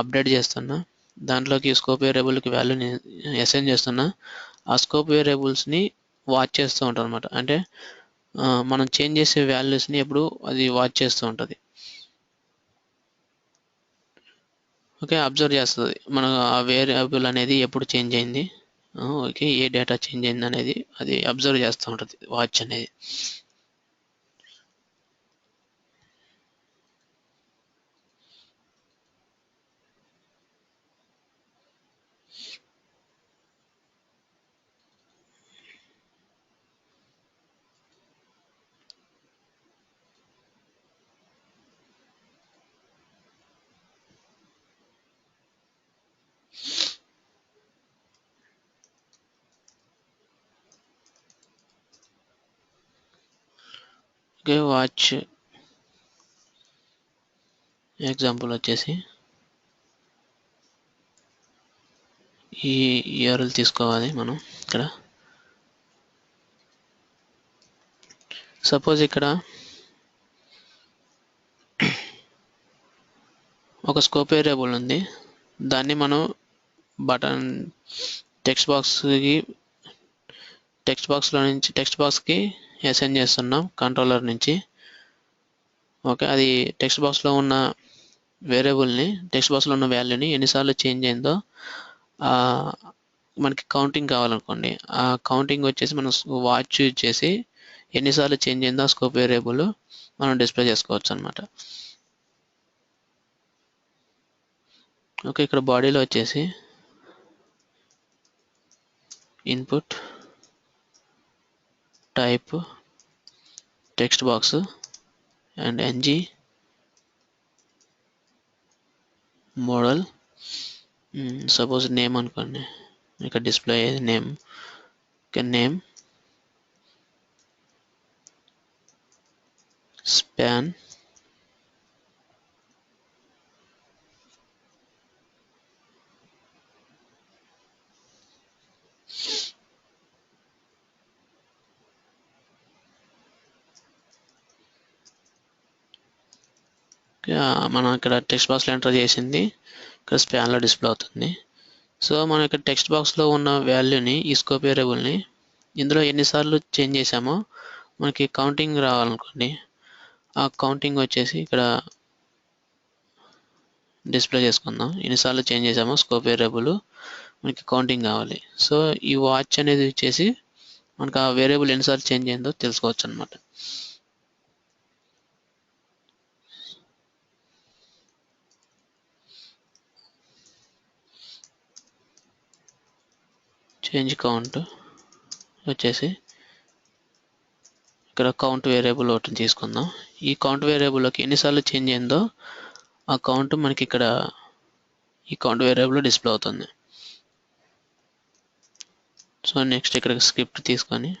అప్డేట్ చేస్తున్నా దాంట్లోకి స్కోప్ వేరియబుల్కి వాల్యూని అసైన్ చేస్తున్నా ఆ స్కోప్ వేరియబుల్స్ని వాచ్ చేస్తూ ఉంటుంది అనమాట. అంటే మనం చేంజ్ చేసే వాల్యూస్ని ఎప్పుడు అది వాచ్ చేస్తూ ఉంటుంది. ఓకే, అబ్జర్వ్ చేస్తుంది మన ఆ వేరియబుల్ అనేది ఎప్పుడు చేంజ్ అయింది, ఓకే ఏ డేటా చేంజ్ అయింది అనేది అది అబ్జర్వ్ చేస్తూ ఉంటుంది వాచ్ అనేది. ఓకే, వాచ్ ఎగ్జాంపుల్ వచ్చేసి ఈ URL తీసుకోవాలి మనం. ఇక్కడ సపోజ్ ఇక్కడ ఒక స్కోప్ వేరియబుల్ ఉంది, దాన్ని మనం బటన్ టెక్స్ట్ బాక్స్కి అసైన్ చేస్తున్నాం కంట్రోలర్ నుంచి. ఓకే, అది టెక్స్ట్ బాక్స్లో ఉన్న వేరియబుల్ని, టెక్స్ట్ బాక్స్లో ఉన్న వాల్యూని ఎన్నిసార్లు చేంజ్ అయిందో మనకి కౌంటింగ్ కావాలనుకోండి. ఆ కౌంటింగ్ వచ్చేసి మనం వాచ్ యూజ్ చేసి ఎన్నిసార్లు చేంజ్ అయిందో ఆ స్కోప్ వేరియబుల్ మనం డిస్ప్లే చేసుకోవచ్చు అనమాట. ఓకే, ఇక్కడ బాడీలో వచ్చేసి input type text box and ng model, suppose name అనుకోండి, ఇక్కడ డిస్ప్లే అయ్యేది నేమ్. నేమ్ స్పాన్ మనం ఇక్కడ టెక్స్ట్ బాక్స్లో ఎంటర్ చేసింది ఇక్కడ స్పాన్లో డిస్ప్లే అవుతుంది. సో మనం ఇక్కడ టెక్స్ట్ బాక్స్లో ఉన్న వాల్యూని, ఈ స్కోప్ వేరియబుల్ని ఇందులో ఎన్నిసార్లు చేంజ్ చేసామో మనకి కౌంటింగ్ రావాలనుకోండి. ఆ కౌంటింగ్ వచ్చేసి ఇక్కడ డిస్ప్లే చేసుకుందాం. ఎన్నిసార్లు చేంజ్ చేసామో స్కోప్ వేరియబుల్ మనకి కౌంటింగ్ కావాలి. సో ఈ వాచ్ అనేది వచ్చేసి మనకు ఆ వేరియబుల్ ఎన్నిసార్లు చేంజ్ అయిందో తెలుసుకోవచ్చు అనమాట. చేంజ్ కౌంట్ వచ్చేసి ఇక్కడ కౌంట్ వేరియబుల్ ఒకటి తీసుకుందాం. ఈ కౌంట్ వేరియబుల్లోకి ఎన్నిసార్లు చేంజ్ అయిందో ఆ కౌంట్ మనకి ఇక్కడ ఈ కౌంట్ వేరియబుల్ డిస్ప్లే అవుతుంది. సో నెక్స్ట్ ఇక్కడ స్క్రిప్ట్ తీసుకొని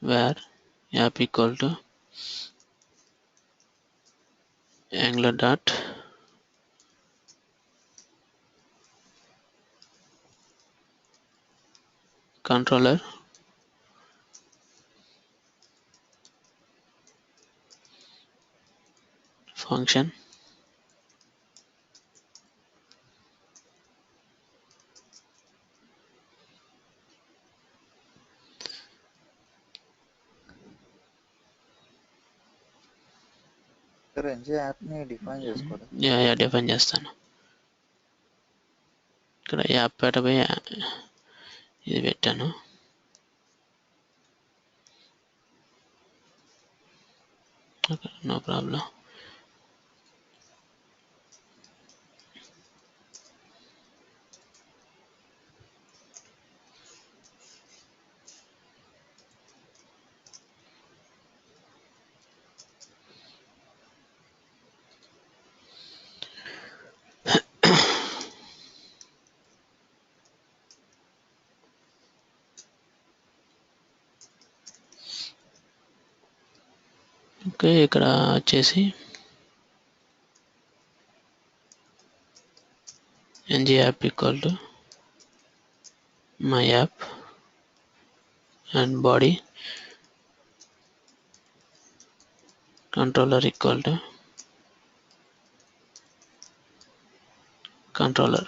where app equal to angular dot controller function యాప్ని డిఫైన్ చేసుకోవాలి. డిఫైన్ చేస్తాను. ఇక్కడ యాప్ పెట్టబోయి ఇది పెట్టాను. Okay, no problem. ఓకే, ఇక్కడ వచ్చేసి ng app equal to my app and body controller equal to controller.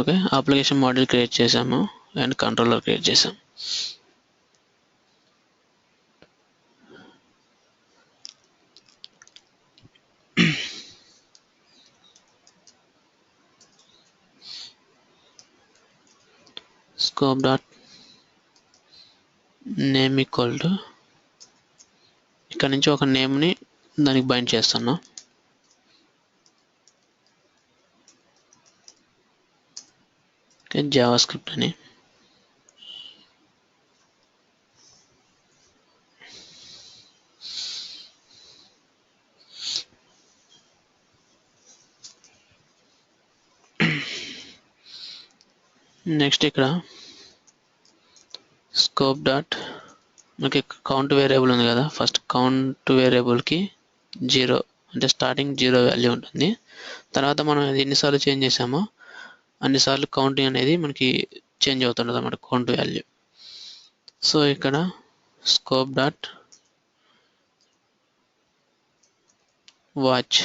Okay, application model create చేసాము and controller create చేసాం. scope dot name equal to ఇక్కడ నుంచి ఒక నేమ్ని దానికి బైండ్ చేస్తున్నాం. జావా స్క్రిప్ట్ అని నెక్స్ట్ ఇక్కడ స్కోప్ డాట్ మనకి కౌంట్ వేరియబుల్ ఉంది కదా, ఫస్ట్ కౌంట్ వేరియబుల్కి 0 అంటే స్టార్టింగ్ 0 వాల్యూ ఉంటుంది. తర్వాత మనం ఎన్నిసార్లు చేంజ్ చేసామో అన్నిసార్లు కౌంటింగ్ అనేది మనకి చేంజ్ అవుతుంటుంది అన్నమాట, కౌంట్ వాల్యూ. సో ఇక్కడ స్కోప్ డాట్ వాచ్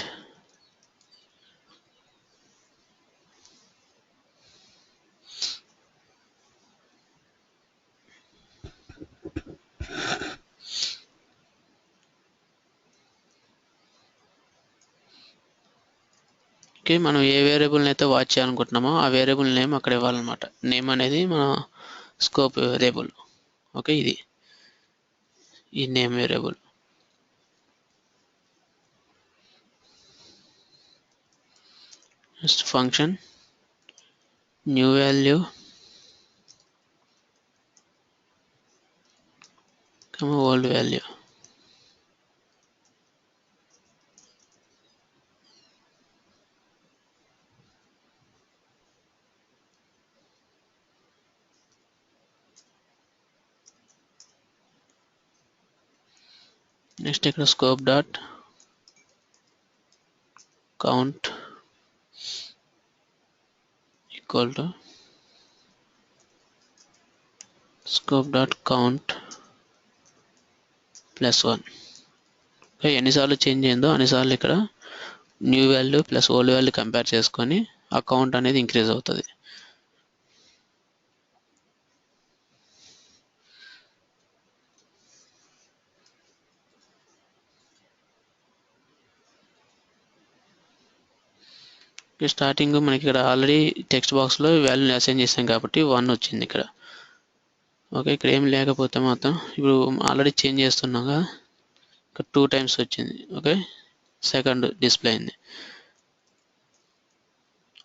ఓకే, మనం ఏ వేరియబుల్ని అయితే వాచ్ చేయాలనుకుంటున్నామో ఆ వేరియబుల్ నేమ్ అక్కడ ఇవ్వాలన్నమాట. నేమ్ అనేది మన స్కోప్ వేరియబుల్. ఓకే, ఇది ఈ name variable. Next function new value old value. Next ఇక్కడ scope dot count equal to scope dot count +1. Okay, ఎన్నిసార్లు చేంజ్ అయిందో అన్నిసార్లు ఇక్కడ new value plus old value compare చేసుకొని ఆ కౌంట్ అనేది ఇంక్రీజ్ అవుతుంది. స్టార్టింగ్ మనకి ఇక్కడ ఆల్రెడీ టెక్స్ట్ బాక్స్లో వాల్యూని అసైన్ చేసాం కాబట్టి 1 వచ్చింది ఇక్కడ. ఓకే, ఇక్కడ ఏం లేకపోతే మాత్రం ఇప్పుడు ఆల్రెడీ చేంజ్ చేస్తున్నాం కదా, ఇక్కడ 2 టైమ్స్ వచ్చింది. ఓకే, సెకండ్ డిస్ప్లే అయింది.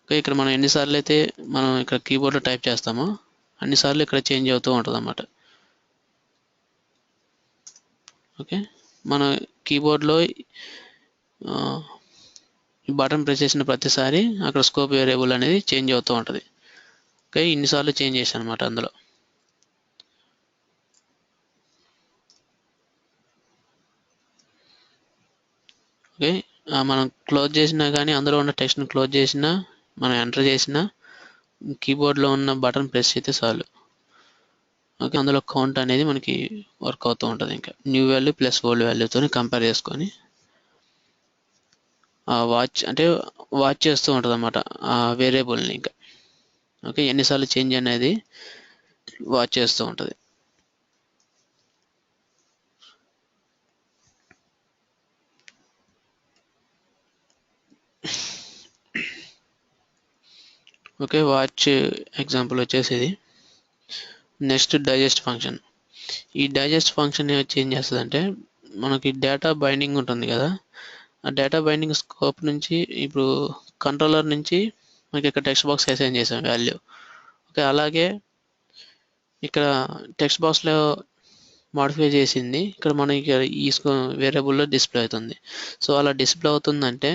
ఓకే, ఇక్కడ మనం ఎన్నిసార్లు అయితే మనం ఇక్కడ కీబోర్డ్లో టైప్ చేస్తామో అన్నిసార్లు ఇక్కడ చేంజ్ అవుతూ ఉంటుంది అన్నమాట. ఓకే, మన కీబోర్డ్లో బటన్ ప్రెస్ చేసిన ప్రతిసారి అక్కడ స్కోప్ వేరియబుల్ అనేది చేంజ్ అవుతూ ఉంటుంది. ఓకే, ఇన్నిసార్లు చేంజ్ చేశాను అనమాట అందులో. ఓకే, మనం క్లోజ్ చేసినా కానీ అందులో ఉన్న టెక్స్ట్ని క్లోజ్ చేసినా మనం ఎంటర్ చేసినా కీబోర్డ్లో ఉన్న బటన్ ప్రెస్ అయితే చాలు. ఓకే, అందులో కౌంట్ అనేది మనకి వర్క్ అవుతూ ఉంటుంది. ఇంకా న్యూ వాల్యూ ప్లస్ ఓల్డ్ వాల్యూతో కంపేర్ చేసుకొని వాచ్ చేస్తూ ఉంటుంది అన్నమాట ఆ వేరియబుల్ని. ఇంకా ఓకే, ఎన్నిసార్లు చేంజ్ అనేది వాచ్ చేస్తూ ఉంటుంది. ఓకే, వాచ్ ఎగ్జాంపుల్ వచ్చేసి ఇది. Next digest function. ఈ డైజెస్ట్ ఫంక్షన్ వచ్చి ఏం చేస్తుంది అంటే మనకి డేటా బైండింగ్ ఉంటుంది కదా, ఆ డేటా బైండింగ్ స్కోప్ నుంచి ఇప్పుడు కంట్రోలర్ నుంచి మనకి ఇక్కడ టెక్స్ట్ బాక్స్ అసైన్ చేసాం వాల్యూ. ఓకే, అలాగే ఇక్కడ టెక్స్ట్ బాక్స్లో మాడిఫై చేసింది ఇక్కడ మనకి ఈ వేరియబుల్లో డిస్ప్లే అవుతుంది. సో అలా డిస్ప్లే అవుతుందంటే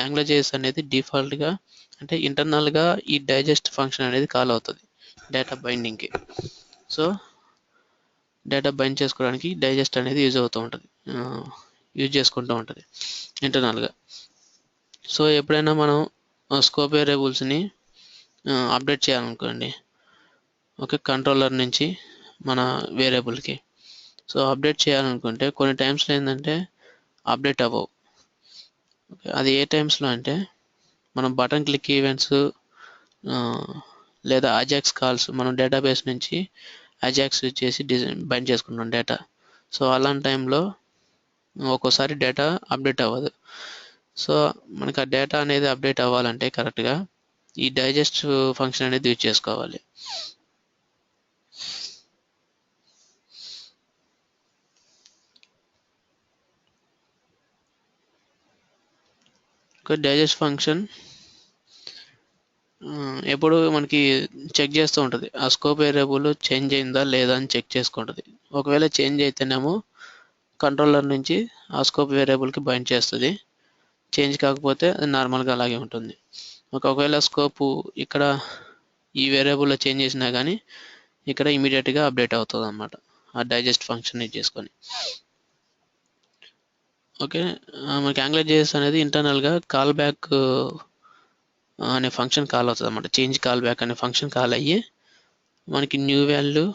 యాంగ్లర్.js అనేది డిఫాల్ట్గా అంటే ఇంటర్నల్గా ఈ డైజెస్ట్ ఫంక్షన్ అనేది కాల్ అవుతుంది డేటా బైండింగ్కి. సో డేటా బైండ్ చేసుకోవడానికి డైజెస్ట్ అనేది యూజ్ చేసుకుంటూ ఉంటుంది ఇంటర్నల్గా. సో ఎప్పుడైనా మనం స్కోప్ వేరియబుల్స్ని అప్డేట్ చేయాలనుకోండి, ఓకే, కంట్రోలర్ నుంచి మన వేరియబుల్కి. సో అప్డేట్ చేయాలనుకుంటే కొన్ని టైమ్స్లో ఏంటంటే అప్డేట్ అవ్వవు. ఓకే, అది ఏ టైమ్స్లో అంటే మనం బటన్ క్లిక్ ఈవెంట్స్ లేదా అజాక్స్ కాల్స్ మనం డేటాబేస్ నుంచి అజాక్స్ యూజ్ చేసి బైండ్ చేసుకుంటాం డేటా. సో అలాంటి టైంలో ఒక్కోసారి డేటా అప్డేట్ అవ్వదు. సో మనకి ఆ డేటా అనేది అప్డేట్ అవ్వాలంటే కరెక్ట్గా ఈ డైజెస్ట్ ఫంక్షన్ అనేది యూజ్ చేసుకోవాలి. డైజెస్ట్ ఫంక్షన్ ఎప్పుడు మనకి చెక్ చేస్తూ ఉంటుంది ఆ స్కోప్ వేరియబుల్ చేంజ్ అయిందా లేదా అని చెక్ చేసుకుంటుంది. ఒకవేళ చేంజ్ అయితేనేమో కంట్రోలర్ నుంచి ఆ స్కోప్ వేరియబుల్కి బైండ్ చేస్తుంది, చేంజ్ కాకపోతే అది నార్మల్గా అలాగే ఉంటుంది. ఒకవేళ స్కోప్ ఇక్కడ ఈ వేరియబుల్లో చేంజ్ చేసినా కానీ ఇక్కడ ఇమీడియట్గా అప్డేట్ అవుతుంది అన్నమాట ఆ డైజెస్ట్ ఫంక్షన్ యూజ్ చేసుకొని. ఓకే, మనకి AngularJS అనేది ఇంటర్నల్గా కాల్ బ్యాక్ అనే ఫంక్షన్ కాల్ అవుతుంది అన్నమాట. చేంజ్ కాల్ బ్యాక్ అనే ఫంక్షన్ కాల్ అయ్యి మనకి న్యూ వాల్యూ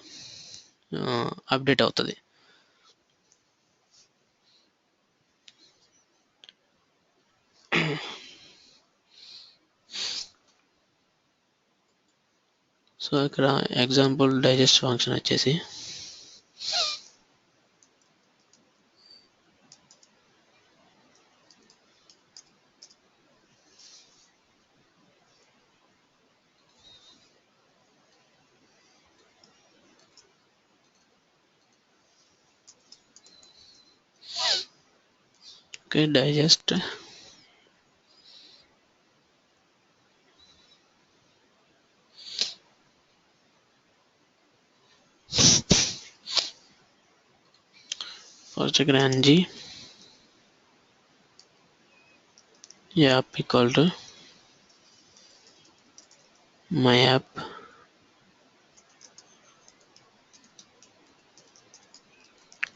అప్డేట్ అవుతుంది. సో ఇక్కడ ఎగ్జాంపుల్ డైజెస్ట్ ఫంక్షన్ వచ్చేసి ఓకే డైజెస్ట్ ఫస్ట్ ఇక్కడ ng app equal to my app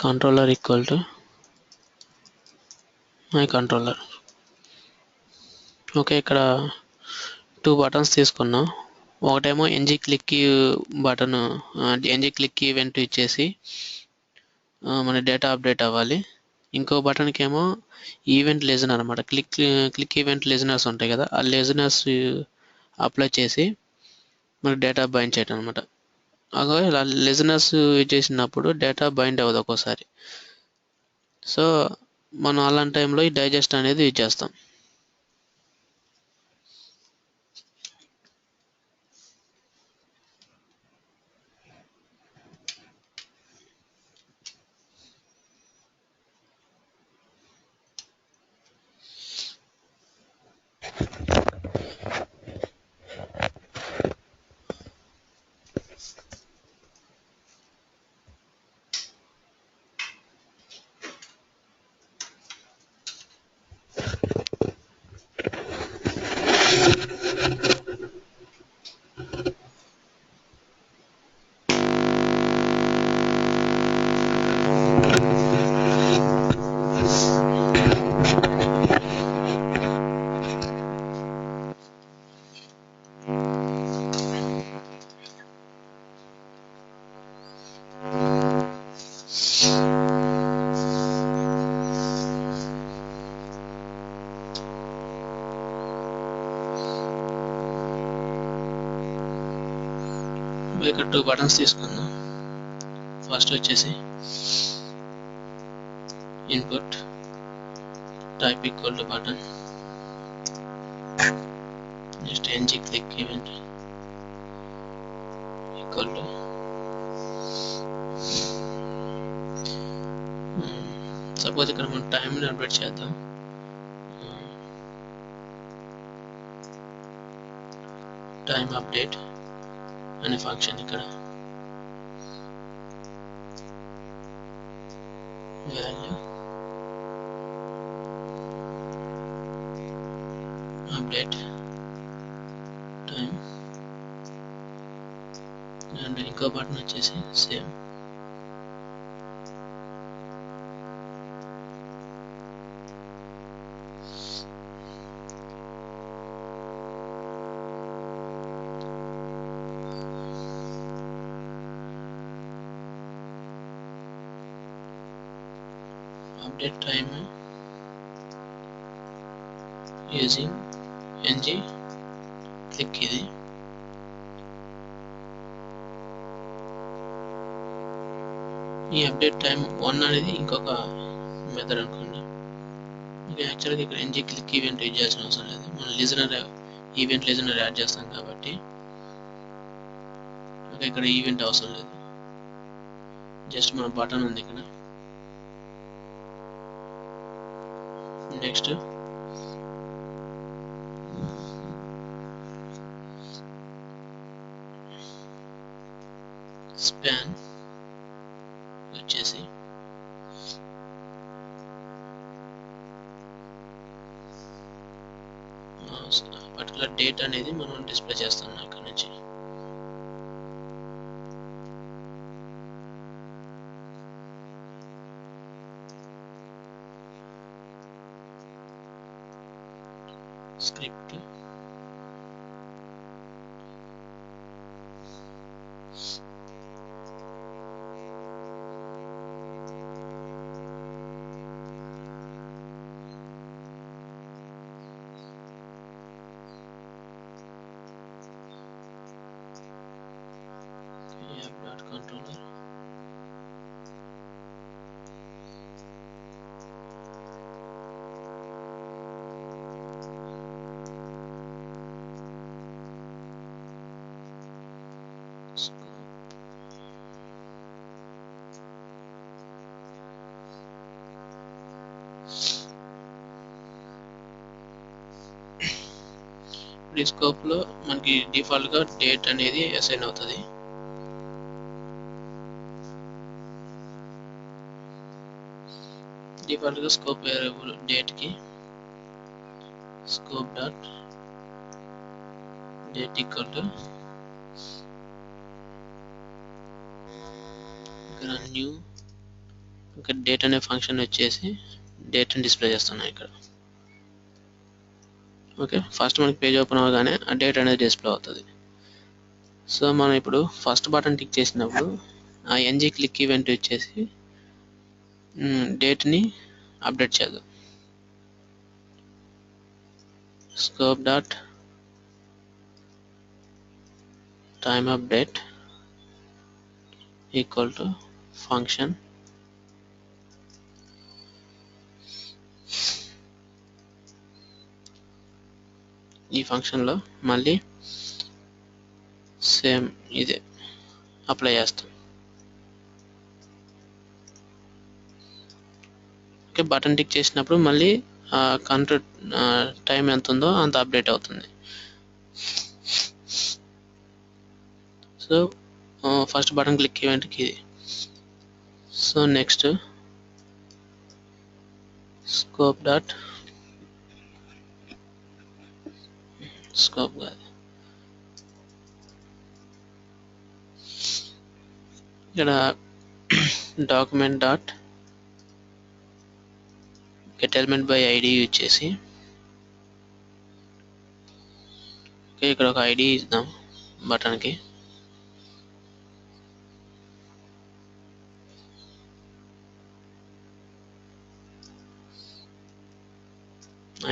controller equal to my controller. Okay, ఇక్కడ 2 బటన్స్ తీసుకున్నాం. ఒకటేమో ng click button, ng click event ఇచ్చేసి మన డేటా అప్డేట్ అవ్వాలి. ఇంకో బటన్కి ఏమో ఈవెంట్ లిజనర్ అనమాట. క్లిక్ ఈవెంట్ లిజనర్స్ ఉంటాయి కదా, ఆ లిజనర్స్ అప్లై చేసి మనకి డేటా బైండ్ చేయడం అనమాట. ఇలా లిజనర్స్ యూజ్ చేసినప్పుడు డేటా బైండ్ అవ్వదు ఒక్కోసారి. సో మనం అలాంటి టైంలో ఈ డైజెస్ట్ అనేది యూజ్ చేస్తాం. ఇక్కడ 2 బటన్స్ తీసుకుందాం. ఫస్ట్ వచ్చేసి input type equal to button, next ng click event equal to suppose ఇక్కడ మనం టైంని అప్డేట్ చేద్దాం. టైం అప్డేట్ అనే ఫంక్షన్ ఇక్కడ వాల్యూ అప్డేట్ టైం, అండ్ ఇంకో బటన్ వచ్చేసి same update time using ng click ఇది. ఈ అప్డేట్ టైం 1 అనేది ఇంకొక మెథడ్ అనుకోండి. ఇక యాక్చువల్గా ఇక్కడ ng క్లిక్ ఈవెంట్ యూజ్ చేయాల్సిన అవసరం లేదు, మనం లిజనర్ ఈవెంట్ లిజనర్ యాడ్ చేస్తాం కాబట్టి ఇక్కడ ఈవెంట్ అవసరం లేదు. జస్ట్ మన బటన్ ఉంది ఇక్కడ. నెక్స్ట్ స్పాన్ వచ్చేసి పర్టికులర్ డేట్ అనేది మనం డిస్ప్లే చేస్తున్నాం ఇక్కడ నుంచి. స్క్రిప్ట్ controller ఈ స్కోప్ లో మనకి డిఫాల్ట్ గా డేట్ అనేది అసైన్ అవుతుంది. డిఫాల్ట్ గా స్కోప్ వేరియబుల్ డేట్ కి scope dot date equal to ఇక్కడ న్యూ ఇక్కడ డేట్ అనే ఫంక్షన్ వచ్చేసి డేట్ ని డిస్ప్లే చేస్తున్నాం ఇక్కడ. ఓకే, ఫస్ట్ మనకి పేజ్ ఓపెన్ అవగానే ఆ డేట్ అనేది డిస్ప్లే అవుతుంది. సో మనం ఇప్పుడు ఫస్ట్ బటన్ టిక్ చేసినప్పుడు ఆ ఎన్జీ క్లిక్ ఈవెంట్ వచ్చేసి డేట్ని అప్డేట్ చేద్దాం. Scope dot time update equal to function ఈ ఫంక్షన్లో మళ్ళీ సేమ్ ఇదే అప్లై చేస్తాం. ఓకే, బటన్ టిక్ చేసినప్పుడు మళ్ళీ కంట్రోల్ టైం ఎంత ఉందో అంత అప్డేట్ అవుతుంది. సో ఫస్ట్ బటన్ క్లిక్ ఈవెంట్కి ఇది. So next scope dot scope కాదు ఇక్కడ document dot get element by ID use చేసి ఓకే ఇక్కడ ఒక ఐడి ఇద్దాం బటన్కి.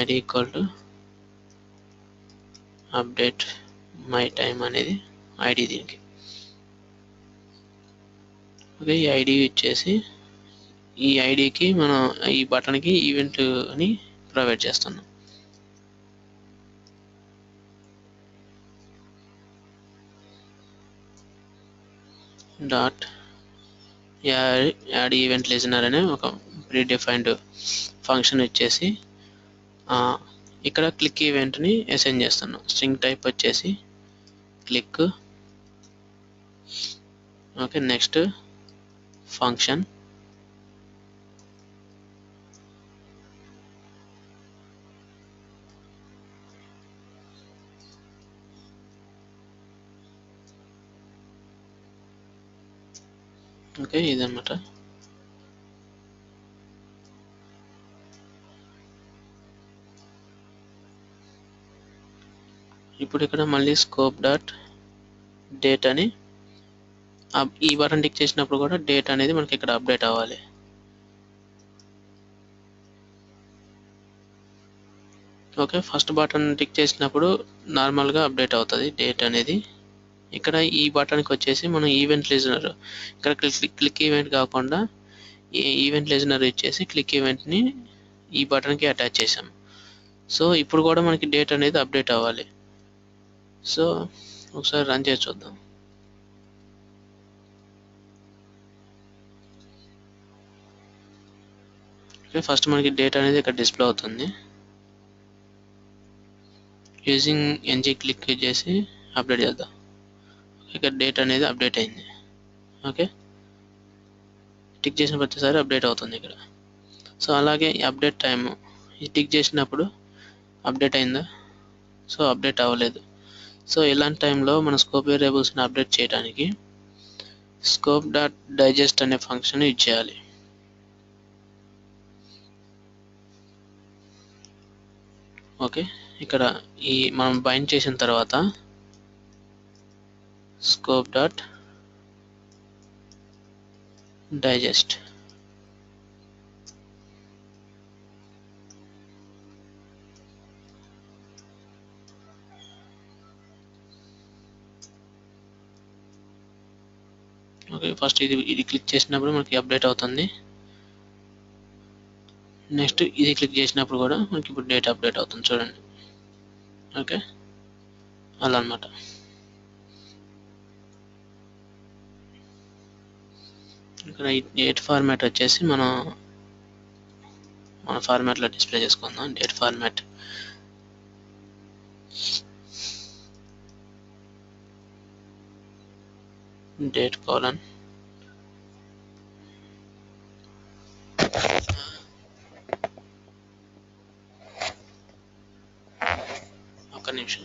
ID equal to update my time అనేది ఐడి దీనికి. ఓకే, ఈ ఐడి యూజ్ చేసి ఈ ఐడికి మనం ఈ బటన్కి ఈవెంట్ని ప్రొవైడ్ చేస్తున్నాం. డాట్ యాడ్ ఈవెంట్ లిజనర్ అనే ఒక ప్రీ డిఫైన్డ్ ఫంక్షన్ వచ్చేసి ఇక్కడ క్లిక్ ఈవెంట్ని అసైన్ చేస్తున్నాం. స్ట్రింగ్ టైప్ వచ్చేసి click. Okay, next function okay ఇదన్నమాట. ఇప్పుడు ఇక్కడ మళ్ళీ స్కోప్ డాట్ డేట్ అని ఈ బటన్ టిక్ చేసినప్పుడు కూడా డేట్ అనేది మనకి ఇక్కడ అప్డేట్ అవ్వాలి. ఓకే, ఫస్ట్ బటన్ టిక్ చేసినప్పుడు నార్మల్గా అప్డేట్ అవుతుంది డేట్ అనేది. ఇక్కడ ఈ బటన్కి వచ్చేసి మనం ఈవెంట్ లిజనర్ ఇక్కడ క్లిక్ ఈవెంట్ కాకుండా ఈ ఈవెంట్ లిజనర్ ఇచ్చేసి క్లిక్ ఈవెంట్ని ఈ బటన్కి అటాచ్ చేసాం. సో ఇప్పుడు కూడా మనకి డేట్ అనేది అప్డేట్ అవ్వాలి. సో ఒకసారి రన్ చేసి చూద్దాం. ఓకే, ఫస్ట్ మనకి డేట్ అనేది ఇక్కడ డిస్ప్లే అవుతుంది. యూజింగ్ ఎన్జీ క్లిక్ చేసి అప్డేట్ చేద్దాం. ఇక్కడ డేట్ అనేది అప్డేట్ అయింది. ఓకే, టిక్ చేసిన ప్రతిసారి అప్డేట్ అవుతుంది ఇక్కడ. సో అలాగే ఈ అప్డేట్ టైము ఈ టిక్ చేసినప్పుడు అప్డేట్ అయిందా? సో అప్డేట్ అవ్వలేదు. సో ఇలాంటి టైంలో మన స్కోప్ వేరియబుల్స్ని అప్డేట్ చేయడానికి స్కోప్ డాట్ డైజెస్ట్ అనే ఫంక్షన్ యూజ్ చేయాలి. ఓకే, ఇక్కడ ఈ మనం బైండ్ చేసిన తర్వాత scope dot digest okay first ఇది క్లిక్ చేసినప్పుడు మనకి అప్డేట్ అవుతుంది. నెక్స్ట్ ఇది క్లిక్ చేసినప్పుడు కూడా మనకి ఇప్పుడు డేట్ అప్డేట్ అవుతుంది చూడండి. ఓకే అలా అన్నమాట. ఇక్కడ ఈ డేట్ ఫార్మాట్ వచ్చేసి మన ఫార్మాట్లో డిస్ప్లే చేసుకుందాం. డేట్ ఫార్మాట్ డేట్ కోలన్ ఒక్క నిమిషం.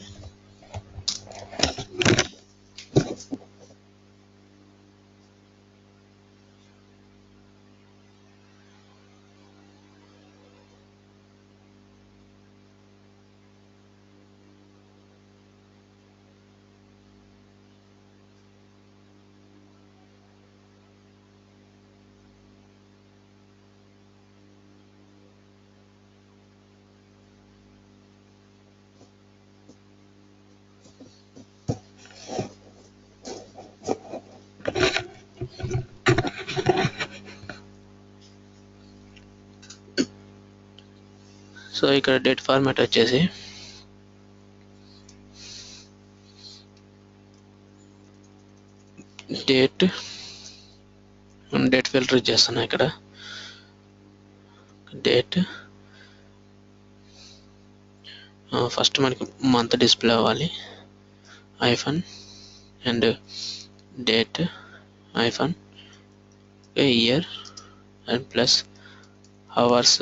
సో ఇక్కడ డేట్ ఫార్మాట్ వచ్చేసి డేట్ ఫిల్టర్ చేస్తున్నా. ఇక్కడ డేట్ ఫస్ట్ మనకి మంత్ డిస్ప్లే అవ్వాలి. Hyphen and date hyphen year and plus hours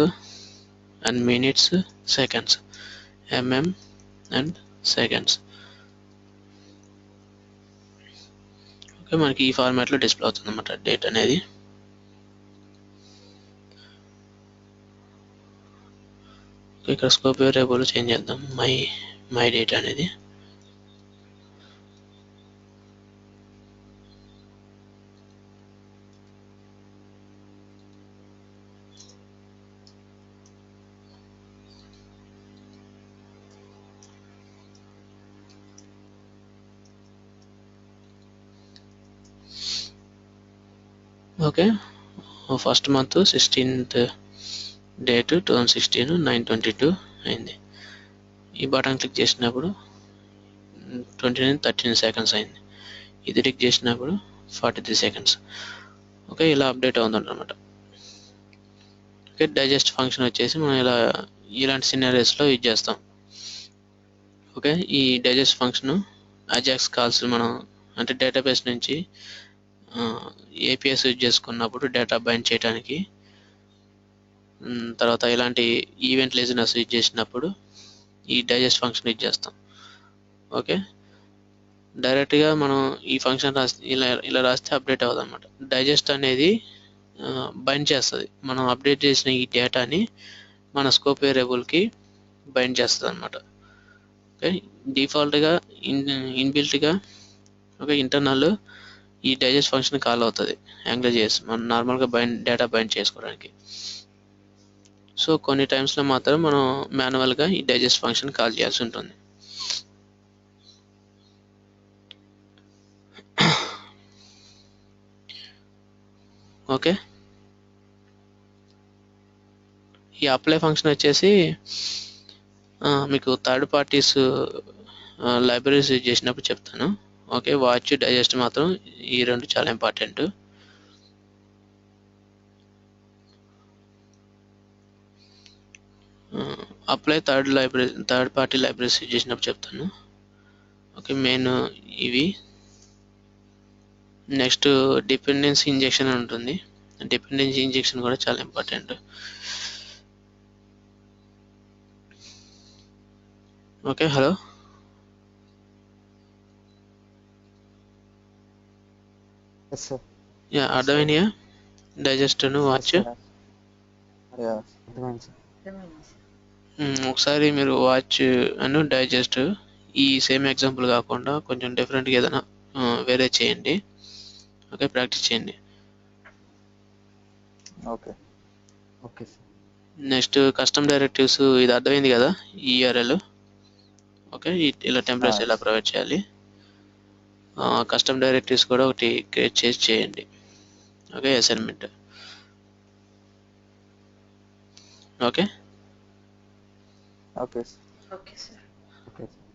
and minutes seconds and seconds. Okay మనకి ఈ ఫార్మాట్లో డిస్ప్లే అవుతుంది అన్నమాట డేట్ అనేది. ఇక్కడ స్కోప్ వేరియబుల్ చేంజ్ చేద్దాం. మై డేట్ అనేది okay first month 16th date 2016 9/22 అయింది. ఈ బటన్ క్లిక్ చేసినప్పుడు 13 seconds అయింది. ఇది క్లిక్ చేసినప్పుడు 43 seconds. ఓకే ఇలా అప్డేట్ అవుతుంది అనమాట. ఓకే డైజెస్ట్ ఫంక్షన్ వచ్చేసి మనం ఇలాంటి సినారియోస్లో యూజ్ చేస్తాం. ఓకే ఈ డైజెస్ట్ ఫంక్షన్ అజాక్స్ కాల్స్ మనం అంటే డేటాబేస్ నుంచి ఏపీఎస్ యూజ్ చేసుకున్నప్పుడు డేటా బైండ్ చేయడానికి, తర్వాత ఇలాంటి ఈవెంట్ లేజినెస్ యూజ్ చేసినప్పుడు ఈ డైజెస్ట్ ఫంక్షన్ యూజ్ చేస్తాం. ఓకే డైరెక్ట్గా మనం ఈ ఫంక్షన్ ఇలా రాస్తే అప్డేట్ అవ్వదు అనమాట. డైజెస్ట్ అనేది బైండ్ చేస్తుంది. మనం అప్డేట్ చేసిన ఈ డేటాని మన స్కోప్ వేరియబుల్కి బైండ్ చేస్తుంది అనమాట. ఓకే డిఫాల్ట్గా ఇన్బిల్ట్గా ఓకే ఇంటర్నల్ ఈ డైజెస్ట్ ఫంక్షన్ కాల్ అవుతుంది యాంగ్లర్.js మనం నార్మల్గా డేటా బైండ్ చేసుకోవడానికి. సో కొన్ని టైమ్స్లో మాత్రం మనం మాన్యువల్గా ఈ డైజెస్ట్ ఫంక్షన్ కాల్ చేయాల్సి ఉంటుంది. ఓకే ఈ అప్లై ఫంక్షన్ వచ్చేసి మీకు థర్డ్ పార్టీస్ లైబ్రరీస్ యూజ్ చేసినప్పుడు చెప్తాను. ఓకే వాచ్ డైజెస్ట్ మాత్రం ఈ రెండు చాలా important. Apply third party libraries use చేసినప్పుడు చెప్తాను. ఓకే మెయిన్ ఇవి. నెక్స్ట్ డిపెండెన్సీ ఇంజెక్షన్ అని ఉంటుంది. డిపెండెన్సీ ఇంజెక్షన్ కూడా చాలా ఇంపార్టెంట్. ఓకే హలో యా అర్థమైనయా డైజెస్ట్ వాచ్? ఒకసారి మీరు వాచ్ అండ్ డైజెస్ట్ ఈ సేమ్ ఎగ్జాంపుల్ కాకుండా కొంచెం డిఫరెంట్గా ఏదైనా వేరే చేయండి. ఓకే, ప్రాక్టీస్ చేయండి. Okay okay sir. Next custom directives, ఇది అర్థమైంది కదా, ఈఆర్ఎల్. ఓకే, ఇలా టెంప్లెట్స్ ఎలా ప్రొవైడ్ చేయాలి. కస్టమ్ డైరెక్టివ్స్ కూడా ఒకటి క్రియేట్ చేసి చేయండి. Okay, assignment. Okay okay sir. Okay sir. Okay sir.